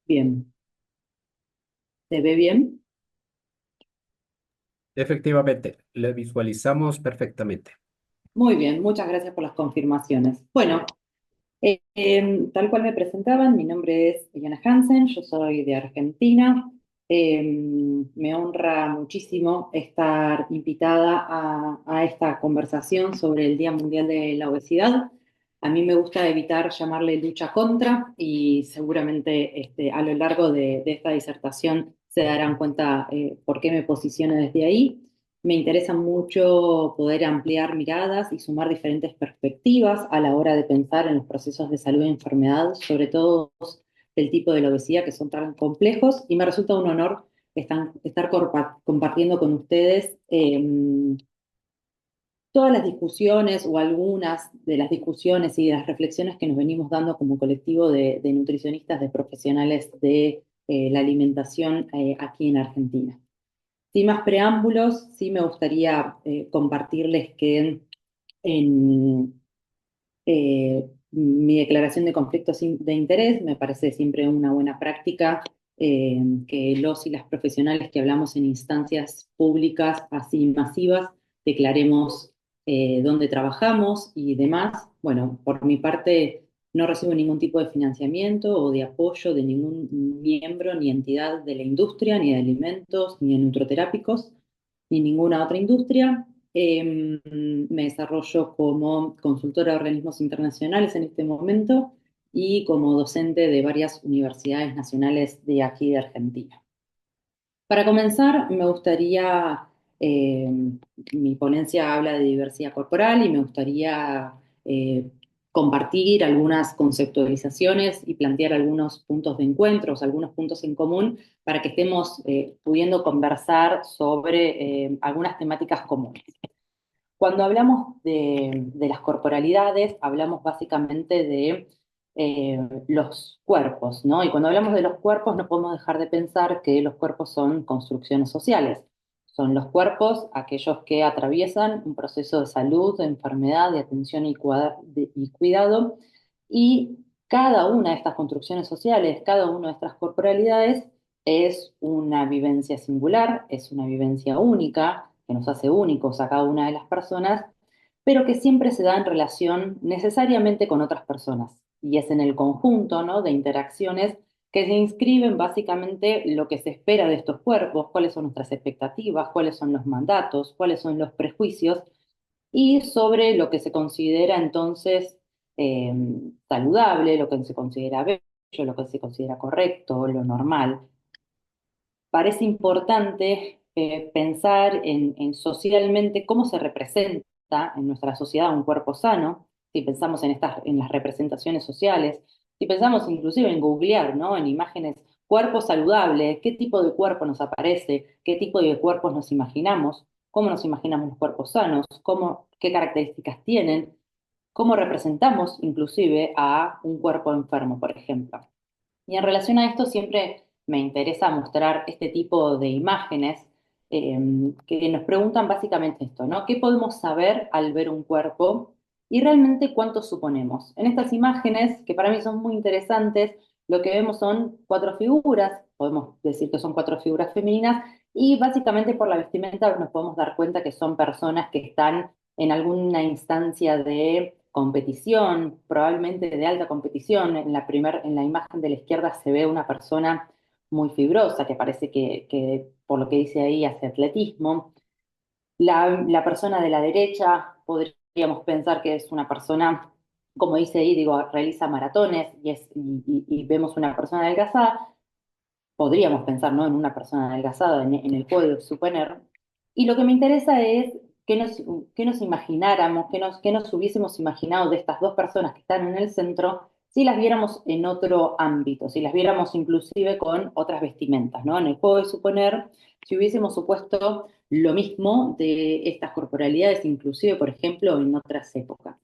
Bien, ¿se ve bien? Efectivamente, le visualizamos perfectamente. Muy bien, muchas gracias por las confirmaciones. Bueno, tal cual me presentaban, mi nombre es Eliana Hansen, yo soy de Argentina. Me honra muchísimo estar invitada a esta conversación sobre el Día Mundial de la Obesidad. A mí me gusta evitar llamarle lucha contra y seguramente a lo largo de esta disertación se darán cuenta por qué me posiciono desde ahí. Me interesa mucho poder ampliar miradas y sumar diferentes perspectivas a la hora de pensar en los procesos de salud y enfermedad, sobre todo del tipo de la obesidad que son tan complejos, y me resulta un honor estar compartiendo con ustedes todas las discusiones o algunas de las discusiones y de las reflexiones que nos venimos dando como colectivo de nutricionistas, de profesionales de la alimentación aquí en Argentina. Sin más preámbulos, sí me gustaría compartirles que en mi declaración de conflictos de interés me parece siempre una buena práctica que los y las profesionales que hablamos en instancias públicas así masivas declaremos dónde trabajamos y demás. Bueno, por mi parte no recibo ningún tipo de financiamiento o de apoyo de ningún miembro ni entidad de la industria, ni de alimentos, ni de nutroterápicos, ni ninguna otra industria. Me desarrollo como consultora de organismos internacionales en este momento y como docente de varias universidades nacionales de aquí de Argentina. Para comenzar, me gustaría, eh, mi ponencia habla de diversidad corporal y me gustaría eh, compartir algunas conceptualizaciones y plantear algunos puntos de encuentros, algunos puntos en común para que estemos pudiendo conversar sobre algunas temáticas comunes. Cuando hablamos de las corporalidades, hablamos básicamente de los cuerpos, ¿no? Y cuando hablamos de los cuerpos, no podemos dejar de pensar que los cuerpos son construcciones sociales. Son los cuerpos aquellos que atraviesan un proceso de salud, de enfermedad, de atención y cuidado. Y cada una de estas construcciones sociales, cada una de estas corporalidades es una vivencia singular, es una vivencia única, que nos hace únicos a cada una de las personas, pero que siempre se da en relación necesariamente con otras personas. Y es en el conjunto, ¿no?, de interacciones que se inscriben básicamente lo que se espera de estos cuerpos, cuáles son nuestras expectativas, cuáles son los mandatos, cuáles son los prejuicios, y sobre lo que se considera entonces eh, saludable, lo que se considera bello, lo que se considera correcto, lo normal. Parece importante pensar en socialmente cómo se representa en nuestra sociedad un cuerpo sano, si pensamos en las representaciones sociales, si pensamos inclusive en googlear, ¿no?, en imágenes, cuerpo saludable, qué tipo de cuerpo nos aparece, qué tipo de cuerpos nos imaginamos, cómo nos imaginamos los cuerpos sanos, qué características tienen, cómo representamos inclusive a un cuerpo enfermo, por ejemplo. Y en relación a esto siempre me interesa mostrar este tipo de imágenes eh, que nos preguntan básicamente esto, ¿no? ¿Qué podemos saber al ver un cuerpo y realmente cuánto suponemos? En estas imágenes, que para mí son muy interesantes, lo que vemos son cuatro figuras, podemos decir que son cuatro figuras femeninas, y básicamente por la vestimenta nos podemos dar cuenta que son personas que están en alguna instancia de competición, probablemente de alta competición. En la imagen de la izquierda se ve una persona muy fibrosa, que parece que por lo que dice ahí, hace atletismo. La persona de la derecha podríamos pensar que es una persona, como dice ahí, digo, realiza maratones y vemos una persona adelgazada. Podríamos pensar, ¿no?, en una persona adelgazada, en el puedo suponer. Y lo que me interesa es que nos imagináramos, que nos hubiésemos imaginado de estas dos personas que están en el centro si las viéramos en otro ámbito, si las viéramos inclusive con otras vestimentas, ¿no? En el juego de suponer, si hubiésemos supuesto lo mismo de estas corporalidades, inclusive, por ejemplo, en otras épocas.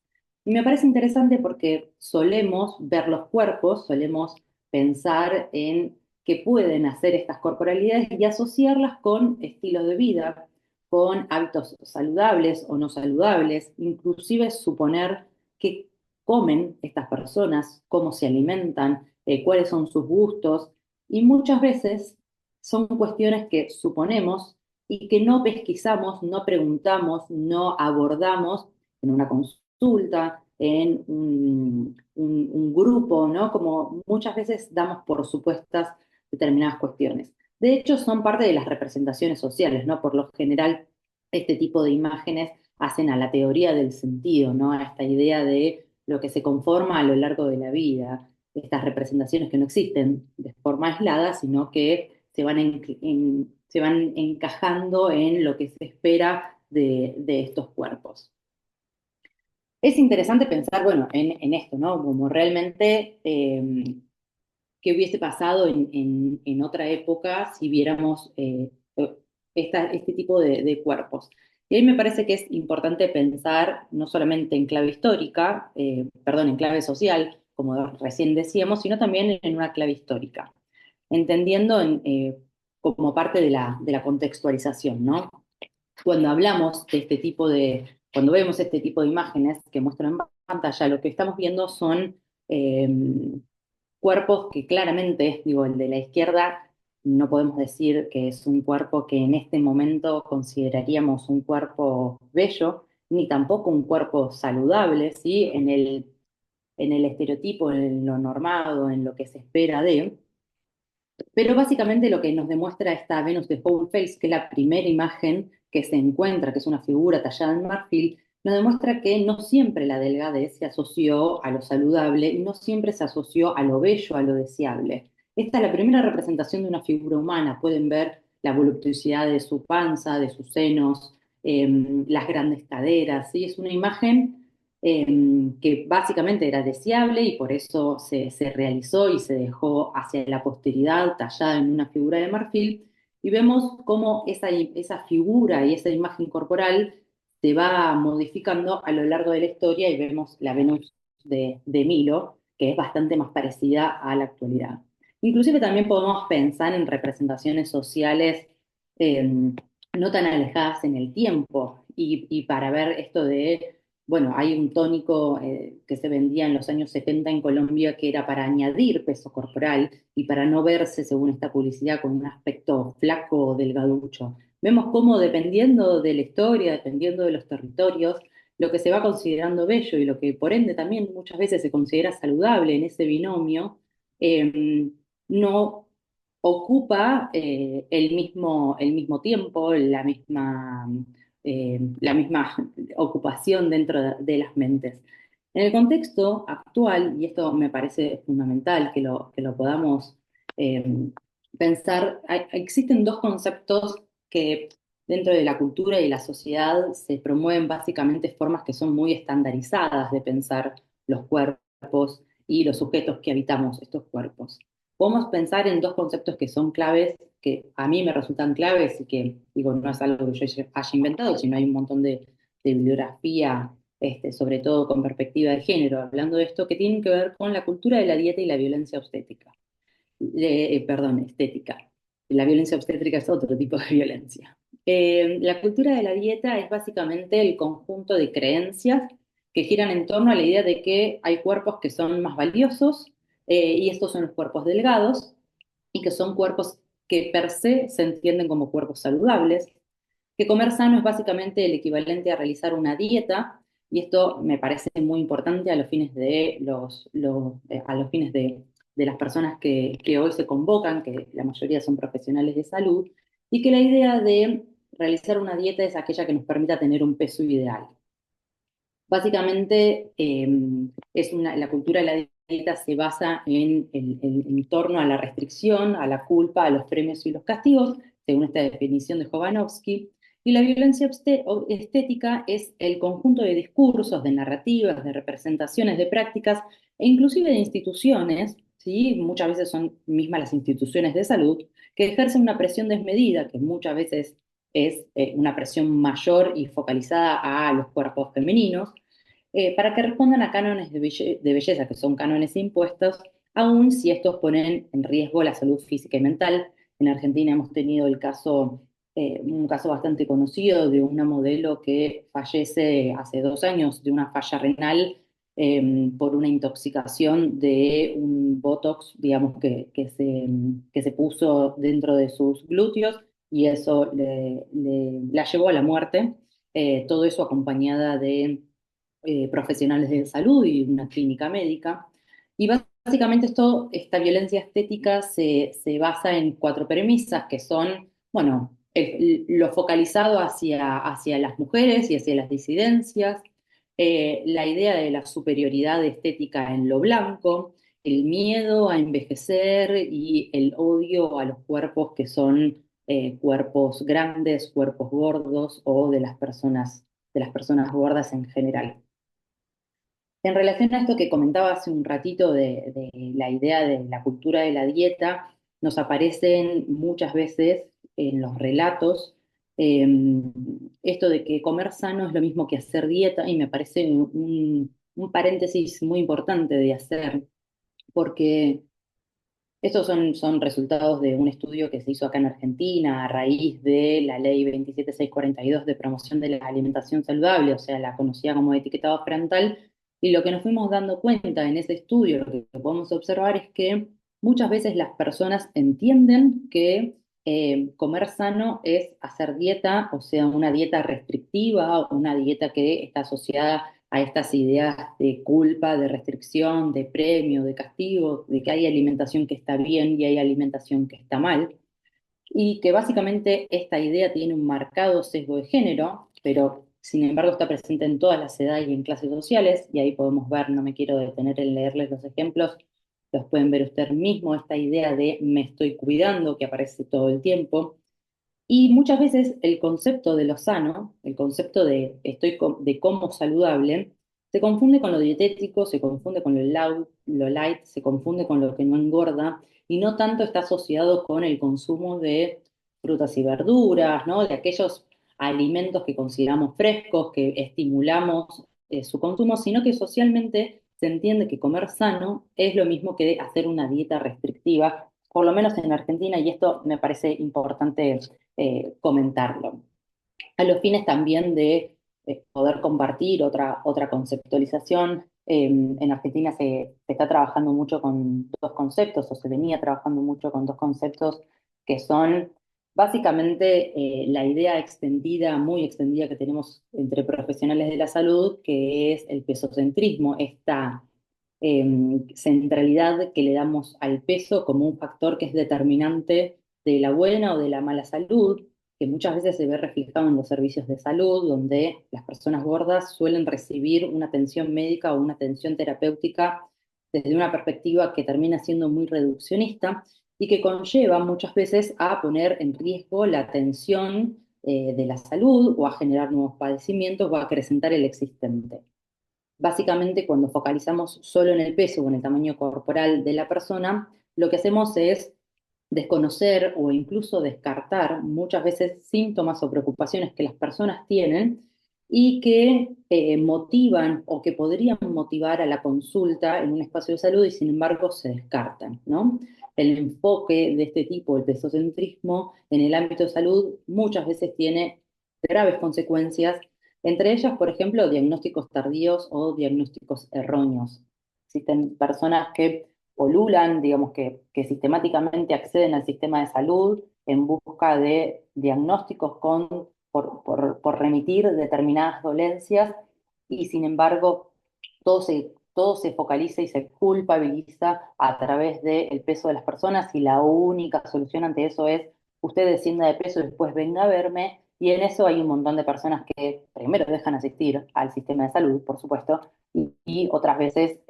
Y me parece interesante porque solemos ver los cuerpos, solemos pensar en que pueden hacer estas corporalidades y asociarlas con estilos de vida, con hábitos saludables o no saludables, inclusive suponer qué comen estas personas, cómo se alimentan, cuáles son sus gustos, Y muchas veces son cuestiones que suponemos y que no pesquisamos, no preguntamos, no abordamos en una consulta, en un grupo, ¿no? Como muchas veces damos por supuestas determinadas cuestiones. De hecho, son parte de las representaciones sociales, ¿no? Por lo general, este tipo de imágenes hacen a la teoría del sentido, ¿no? A esta idea de lo que se conforma a lo largo de la vida, estas representaciones que no existen de forma aislada, sino que se van encajando en lo que se espera de estos cuerpos. Es interesante pensar, bueno, en esto, ¿no? Como realmente qué hubiese pasado en otra época si viéramos este tipo de cuerpos. Y ahí me parece que es importante pensar no solamente en clave histórica, perdón, en clave social, como recién decíamos, sino también en una clave histórica, entendiendo como parte de la contextualización, ¿no? Cuando hablamos de este tipo cuando vemos este tipo de imágenes que muestran en pantalla, lo que estamos viendo son eh, cuerpos que claramente, digo, el de la izquierda, no podemos decir que es un cuerpo que en este momento consideraríamos un cuerpo bello, ni tampoco un cuerpo saludable, ¿sí? En el estereotipo, en lo normado, en lo que se espera de. Pero básicamente lo que nos demuestra esta Venus de Whole Face, que es la primera imagen que se encuentra, que es una figura tallada en marfil, nos demuestra que no siempre la delgadez se asoció a lo saludable y no siempre se asoció a lo bello, a lo deseable. Esta es la primera representación de una figura humana. Pueden ver la voluptuosidad de su panza, de sus senos, las grandes caderas, ¿sí? Es una imagen que básicamente era deseable y por eso se realizó y se dejó hacia la posteridad tallada en una figura de marfil. Y vemos cómo esa figura y esa imagen corporal se va modificando a lo largo de la historia y vemos la Venus de Milo, que es bastante más parecida a la actualidad. Inclusive también podemos pensar en representaciones sociales eh, no tan alejadas en el tiempo y para ver esto de bueno, hay un tónico que se vendía en los años 70 en Colombia que era para añadir peso corporal y para no verse, según esta publicidad, con un aspecto flaco o delgaducho. Vemos cómo dependiendo de la historia, dependiendo de los territorios, lo que se va considerando bello y lo que por ende también muchas veces se considera saludable en ese binomio, no ocupa el mismo tiempo, la misma ocupación dentro de las mentes. En el contexto actual, y esto me parece fundamental que lo podamos eh, pensar, existen dos conceptos que dentro de la cultura y la sociedad se promueven básicamente formas que son muy estandarizadas de pensar los cuerpos y los sujetos que habitamos estos cuerpos. Podemos pensar en dos conceptos que son claves, que a mí me resultan claves y que, digo, no es algo que yo haya inventado, sino hay un montón de bibliografía, sobre todo con perspectiva de género, hablando de esto, que tienen que ver con la cultura de la dieta y la violencia obstétrica. Perdón, estética. La violencia obstétrica es otro tipo de violencia. La cultura de la dieta es básicamente el conjunto de creencias que giran en torno a la idea de que hay cuerpos que son más valiosos y estos son los cuerpos delgados y que son cuerpos que per se entienden como cuerpos saludables, que comer sano es básicamente el equivalente a realizar una dieta, y esto me parece muy importante a los fines a los fines de las personas que hoy se convocan, que la mayoría son profesionales de salud, y que la idea de realizar una dieta es aquella que nos permita tener un peso ideal. Básicamente, la cultura de la dieta se basa en torno a la restricción, a la culpa, a los premios y los castigos, según esta definición de Jovanovski. Y la violencia estética es el conjunto de discursos, de narrativas, de representaciones, de prácticas e inclusive de instituciones, ¿sí? Muchas veces son mismas las instituciones de salud, que ejercen una presión desmedida, que muchas veces es una presión mayor y focalizada a los cuerpos femeninos, para que respondan a cánones de belleza, que son cánones impuestos, aun si estos ponen en riesgo la salud física y mental. En Argentina hemos tenido un caso bastante conocido de una modelo que fallece hace 2 años de una falla renal por una intoxicación de un Botox, digamos, que se puso dentro de sus glúteos y eso la llevó a la muerte. Todo eso acompañada de profesionales de salud y una clínica médica. Y básicamente esta violencia estética se basa en cuatro premisas que son, bueno, lo focalizado hacia las mujeres y hacia las disidencias, la idea de la superioridad estética en lo blanco, el miedo a envejecer y el odio a los cuerpos que son cuerpos grandes, cuerpos gordos o de las personas gordas en general. En relación a esto que comentaba hace un ratito de la idea de la cultura de la dieta, nos aparecen muchas veces en los relatos eh, esto de que comer sano es lo mismo que hacer dieta y me parece un paréntesis muy importante de hacer, porque estos son resultados de un estudio que se hizo acá en Argentina a raíz de la ley 27642 de promoción de la alimentación saludable, o sea, la conocida como etiquetado parental, y lo que nos fuimos dando cuenta en ese estudio, lo que podemos observar es que muchas veces las personas entienden que comer sano es hacer dieta, o sea, una dieta restrictiva o una dieta que está asociada a estas ideas de culpa, de restricción, de premio, de castigo, de que hay alimentación que está bien y hay alimentación que está mal, y que básicamente esta idea tiene un marcado sesgo de género, pero sin embargo está presente en todas las edades y en clases sociales, y ahí podemos ver, no me quiero detener en leerles los ejemplos, los pueden ver usted mismo, esta idea de me estoy cuidando que aparece todo el tiempo, y muchas veces el concepto de lo sano, el concepto de como saludable, se confunde con lo dietético, se confunde con lo light, se confunde con lo que no engorda y no tanto está asociado con el consumo de frutas y verduras, ¿no? De aquellos alimentos que consideramos frescos, que estimulamos su consumo, sino que socialmente se entiende que comer sano es lo mismo que hacer una dieta restrictiva, por lo menos en Argentina, y esto me parece importante comentarlo. A los fines también de poder compartir otra conceptualización. En Argentina se está trabajando mucho con dos conceptos, o se venía trabajando mucho con dos conceptos que son básicamente la idea extendida, muy extendida que tenemos entre profesionales de la salud, que es el pesocentrismo, esta centralidad que le damos al peso como un factor que es determinante de la buena o de la mala salud, que muchas veces se ve reflejado en los servicios de salud, donde las personas gordas suelen recibir una atención médica o una atención terapéutica desde una perspectiva que termina siendo muy reduccionista y que conlleva muchas veces a poner en riesgo la atención de la salud o a generar nuevos padecimientos o a acrecentar el existente. Básicamente, cuando focalizamos solo en el peso o en el tamaño corporal de la persona, lo que hacemos es desconocer o incluso descartar muchas veces síntomas o preocupaciones que las personas tienen y que motivan o que podrían motivar a la consulta en un espacio de salud y sin embargo se descartan, ¿no? El enfoque de este tipo, el pesocentrismo, en el ámbito de salud muchas veces tiene graves consecuencias, entre ellas, por ejemplo, diagnósticos tardíos o diagnósticos erróneos. Existen personas que polulan, digamos que sistemáticamente acceden al sistema de salud en busca de diagnósticos por remitir determinadas dolencias y sin embargo todo se focaliza y se culpabiliza a través del peso de las personas y la única solución ante eso es usted descienda de peso y después venga a verme y en eso hay un montón de personas que primero dejan asistir al sistema de salud, por supuesto, y otras veces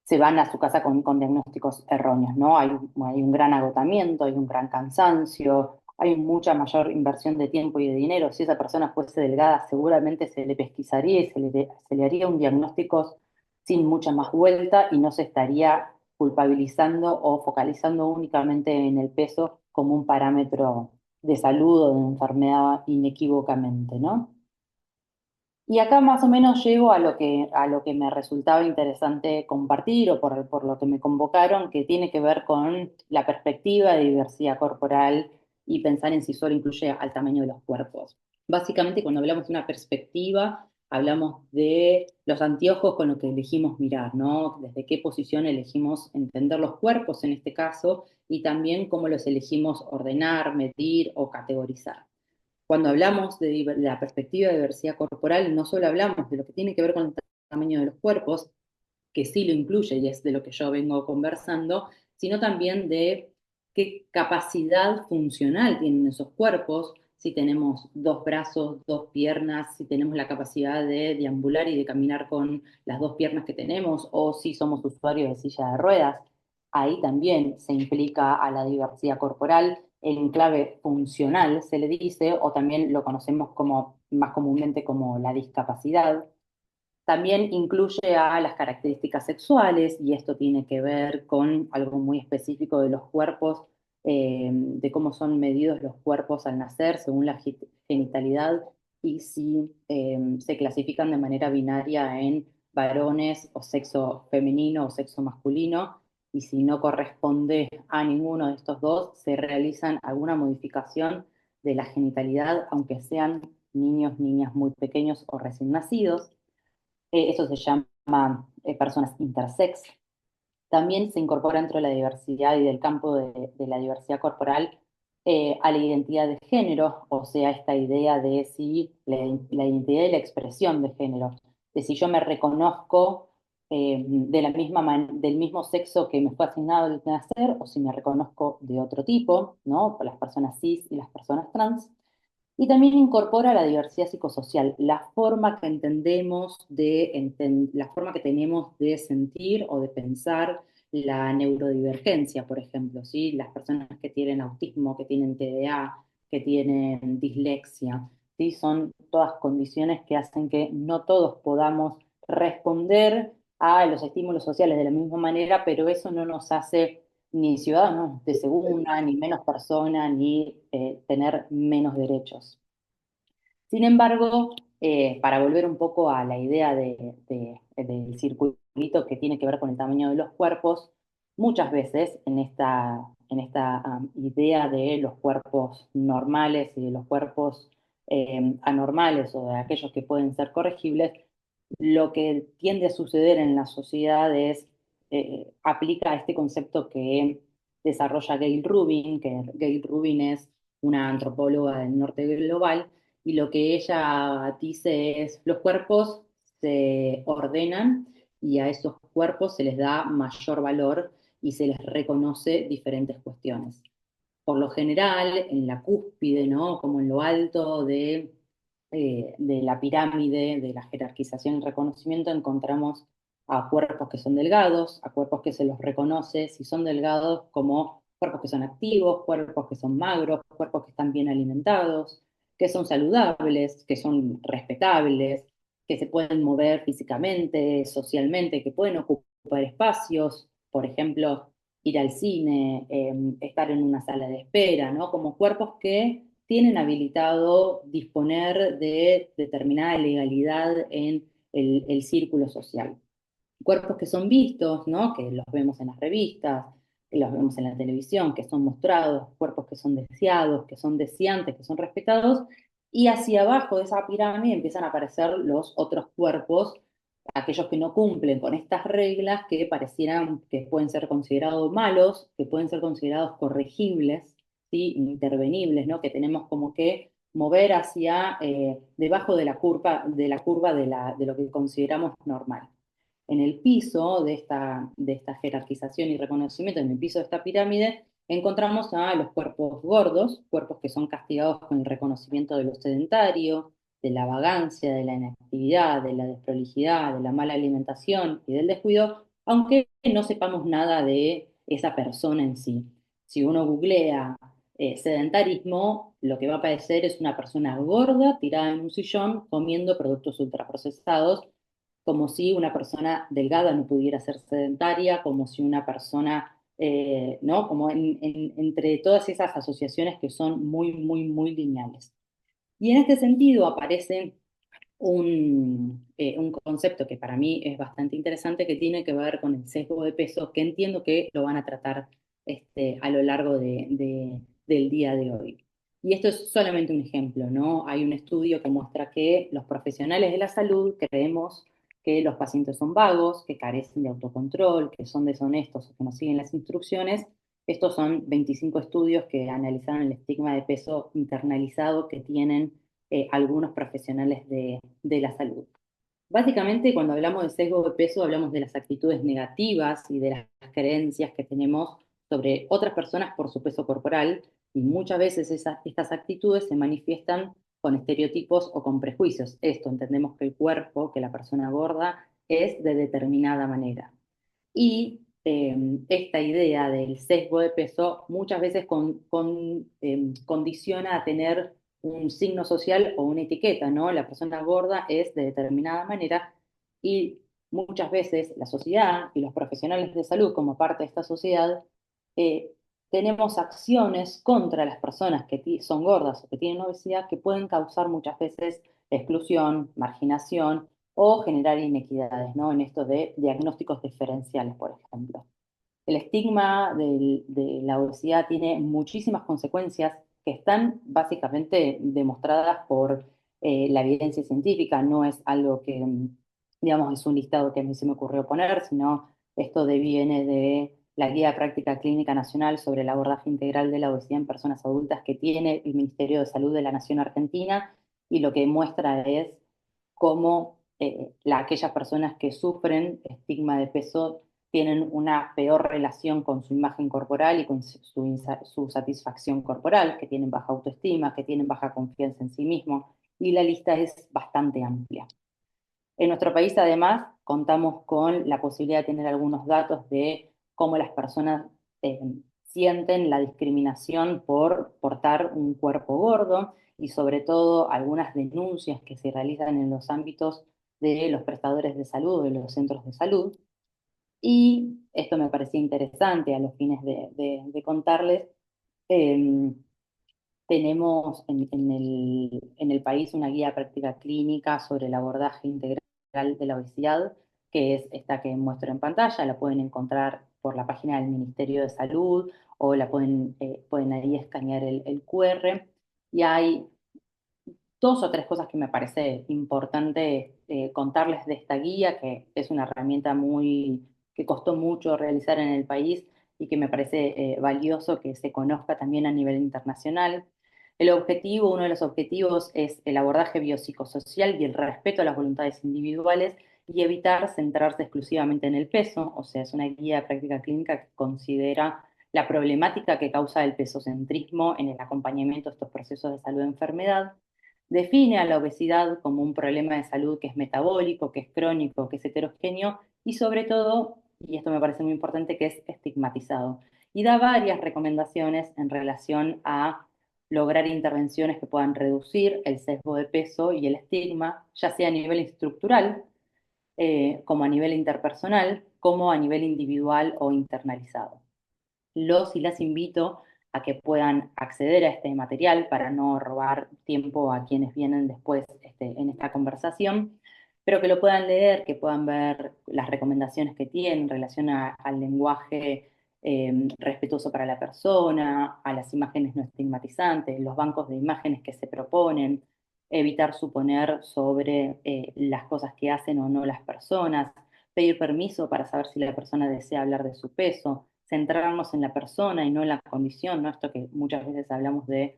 se van a su casa con diagnósticos erróneos, ¿no? Hay un gran agotamiento, hay un gran cansancio, hay mucha mayor inversión de tiempo y de dinero. Si esa persona fuese delgada, seguramente se le pesquisaría y se le haría un diagnóstico sin mucha más vuelta y no se estaría culpabilizando o focalizando únicamente en el peso como un parámetro de salud o de enfermedad inequívocamente, ¿no? Y acá más o menos llego a lo que me resultaba interesante compartir o por lo que me convocaron, que tiene que ver con la perspectiva de diversidad corporal y pensar en si solo incluye al tamaño de los cuerpos. Básicamente, cuando hablamos de una perspectiva, hablamos de los anteojos con los que elegimos mirar, ¿no? Desde qué posición elegimos entender los cuerpos en este caso y también cómo los elegimos ordenar, medir o categorizar. Cuando hablamos de la perspectiva de diversidad corporal, no solo hablamos de lo que tiene que ver con el tamaño de los cuerpos, que sí lo incluye y es de lo que yo vengo conversando, sino también de qué capacidad funcional tienen esos cuerpos, si tenemos dos brazos, dos piernas, si tenemos la capacidad de deambular y de caminar con las dos piernas que tenemos, o si somos usuarios de silla de ruedas. Ahí también se implica a la diversidad corporal, el enclave funcional se le dice, o también lo conocemos como, más comúnmente como la discapacidad. También incluye a las características sexuales y esto tiene que ver con algo muy específico de los cuerpos, de cómo son medidos los cuerpos al nacer según la genitalidad y si se clasifican de manera binaria en varones o sexo femenino o sexo masculino y si no corresponde a ninguno de estos dos, se realizan alguna modificación de la genitalidad, aunque sean niños, niñas muy pequeños o recién nacidos. Eso se llama personas intersex. También se incorpora dentro de la diversidad y del campo de la diversidad corporal a la identidad de género, o sea, esta idea de si la identidad y la expresión de género, de si yo me reconozco de del mismo sexo que me fue asignado al nacer, o si me reconozco de otro tipo, ¿no? Por las personas cis y las personas trans. Y también incorpora la diversidad psicosocial, la forma que entendemos la forma que tenemos de sentir o de pensar la neurodivergencia, por ejemplo, ¿sí? Las personas que tienen autismo, que tienen TDA, que tienen dislexia, ¿sí? Son todas condiciones que hacen que no todos podamos responder a los estímulos sociales de la misma manera, pero eso no nos hace ni ciudadanos de segunda, ni menos personas, ni tener menos derechos. Sin embargo, para volver un poco a la idea del circulito que tiene que ver con el tamaño de los cuerpos, muchas veces en esta idea de los cuerpos normales y de los cuerpos anormales o de aquellos que pueden ser corregibles, lo que tiende a suceder en la sociedad es, aplica este concepto que desarrolla Gail Rubin, que Gail Rubin es una antropóloga del norte global, y lo que ella dice es, los cuerpos se ordenan y a esos cuerpos se les da mayor valor y se les reconoce diferentes cuestiones. Por lo general, en la cúspide, ¿no? Como en lo alto de la pirámide, de la jerarquización y reconocimiento, encontramos a cuerpos que son delgados, a cuerpos que se los reconoce, si son delgados, como cuerpos que son activos, cuerpos que son magros, cuerpos que están bien alimentados, que son saludables, que son respetables, que se pueden mover físicamente, socialmente, que pueden ocupar espacios, por ejemplo, ir al cine, estar en una sala de espera, ¿no? Como cuerpos que tienen habilitado disponer de determinada legalidad en el círculo social. Cuerpos que son vistos, ¿no? Que los vemos en las revistas, que los vemos en la televisión, que son mostrados, cuerpos que son deseados, que son deseantes, que son respetados, y hacia abajo de esa pirámide empiezan a aparecer los otros cuerpos, aquellos que no cumplen con estas reglas, que parecieran que pueden ser considerados malos, que pueden ser considerados corregibles, ¿sí? Intervenibles, ¿no? Que tenemos como que mover hacia debajo de la curva de lo que consideramos normal. En el piso de esta jerarquización y reconocimiento, en el piso de esta pirámide, encontramos a los cuerpos gordos, cuerpos que son castigados con el reconocimiento de lo sedentario, de la vagancia, de la inactividad, de la desprolijidad, de la mala alimentación y del descuido, aunque no sepamos nada de esa persona en sí. Si uno googlea sedentarismo, lo que va a aparecer es una persona gorda tirada en un sillón comiendo productos ultraprocesados, como si una persona delgada no pudiera ser sedentaria, como si una persona, ¿no? Como entre todas esas asociaciones que son muy, muy, muy lineales. Y en este sentido aparece un concepto que para mí es bastante interesante, que tiene que ver con el sesgo de peso, que entiendo que lo van a tratar a lo largo del día de hoy. Y esto es solamente un ejemplo, ¿no? Hay un estudio que muestra que los profesionales de la salud creemos que los pacientes son vagos, que carecen de autocontrol, que son deshonestos o que no siguen las instrucciones. Estos son 25 estudios que analizaron el estigma de peso internalizado que tienen algunos profesionales de la salud. Básicamente, cuando hablamos de sesgo de peso, hablamos de las actitudes negativas y de las creencias que tenemos sobre otras personas por su peso corporal, y muchas veces estas actitudes se manifiestan con estereotipos o con prejuicios. Esto, entendemos que el cuerpo, que la persona gorda, es de determinada manera. Y esta idea del sesgo de peso muchas veces condiciona a tener un signo social o una etiqueta, ¿no? La persona gorda es de determinada manera y muchas veces la sociedad y los profesionales de salud como parte de esta sociedad eh, tenemos acciones contra las personas que son gordas o que tienen obesidad que pueden causar muchas veces exclusión, marginación o generar inequidades, ¿no? En esto de diagnósticos diferenciales, por ejemplo. El estigma de la obesidad tiene muchísimas consecuencias que están básicamente demostradas por la evidencia científica. No es algo que, digamos, es un listado que a mí se me ocurrió poner, sino esto deviene de la Guía Práctica Clínica Nacional sobre el abordaje integral de la obesidad en personas adultas que tiene el Ministerio de Salud de la Nación Argentina, y lo que muestra es cómo aquellas personas que sufren estigma de peso tienen una peor relación con su imagen corporal y con su satisfacción corporal, que tienen baja autoestima, que tienen baja confianza en sí mismos, y la lista es bastante amplia. En nuestro país, además, contamos con la posibilidad de tener algunos datos de cómo las personas eh, sienten la discriminación por portar un cuerpo gordo y sobre todo algunas denuncias que se realizan en los ámbitos de los prestadores de salud, de los centros de salud. Y esto me parecía interesante a los fines de contarles. eh, Tenemos en el país una guía práctica clínica sobre el abordaje integral de la obesidad, que es esta que muestro en pantalla. La pueden encontrar por la página del Ministerio de Salud o pueden ahí escanear el QR. Y hay dos o tres cosas que me parece importante contarles de esta guía, que es una herramienta que costó mucho realizar en el país y que me parece valioso que se conozca también a nivel internacional. Uno de los objetivos es el abordaje biopsicosocial y el respeto a las voluntades individuales y evitar centrarse exclusivamente en el peso. O sea, es una guía de práctica clínica que considera la problemática que causa el pesocentrismo en el acompañamiento de estos procesos de salud-enfermedad. Define a la obesidad como un problema de salud que es metabólico, que es crónico, que es heterogéneo y sobre todo, y esto me parece muy importante, que es estigmatizado. Y da varias recomendaciones en relación a lograr intervenciones que puedan reducir el sesgo de peso y el estigma, ya sea a nivel estructural, como a nivel interpersonal, como a nivel individual o internalizado. Los y las invito a que puedan acceder a este material para no robar tiempo a quienes vienen después en esta conversación, pero que lo puedan leer, que puedan ver las recomendaciones que tienen en relación al lenguaje respetuoso para la persona, a las imágenes no estigmatizantes, los bancos de imágenes que se proponen, evitar suponer sobre las cosas que hacen o no las personas, pedir permiso para saber si la persona desea hablar de su peso, centrarnos en la persona y no en la condición, ¿no? Esto que muchas veces hablamos de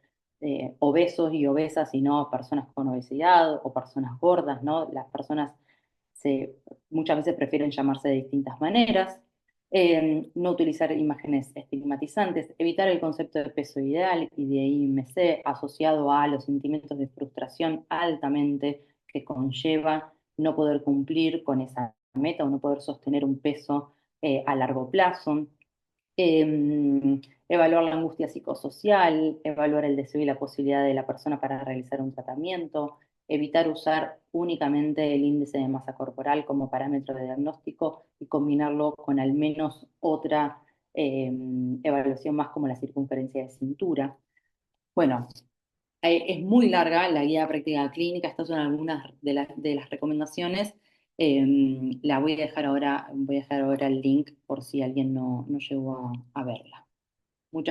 obesos y obesas y no personas con obesidad o personas gordas, ¿no? Las personas muchas veces prefieren llamarse de distintas maneras. No utilizar imágenes estigmatizantes, evitar el concepto de peso ideal y de IMC asociado a los sentimientos de frustración altamente que conlleva no poder cumplir con esa meta o no poder sostener un peso a largo plazo. Evaluar la angustia psicosocial, evaluar el deseo y la posibilidad de la persona para realizar un tratamiento, evitar usar únicamente el índice de masa corporal como parámetro de diagnóstico y combinarlo con al menos otra evaluación más como la circunferencia de cintura. Bueno, es muy larga la guía de práctica clínica, estas son algunas de las recomendaciones. La voy a dejar ahora el link por si alguien no llegó a verla. Muchas gracias.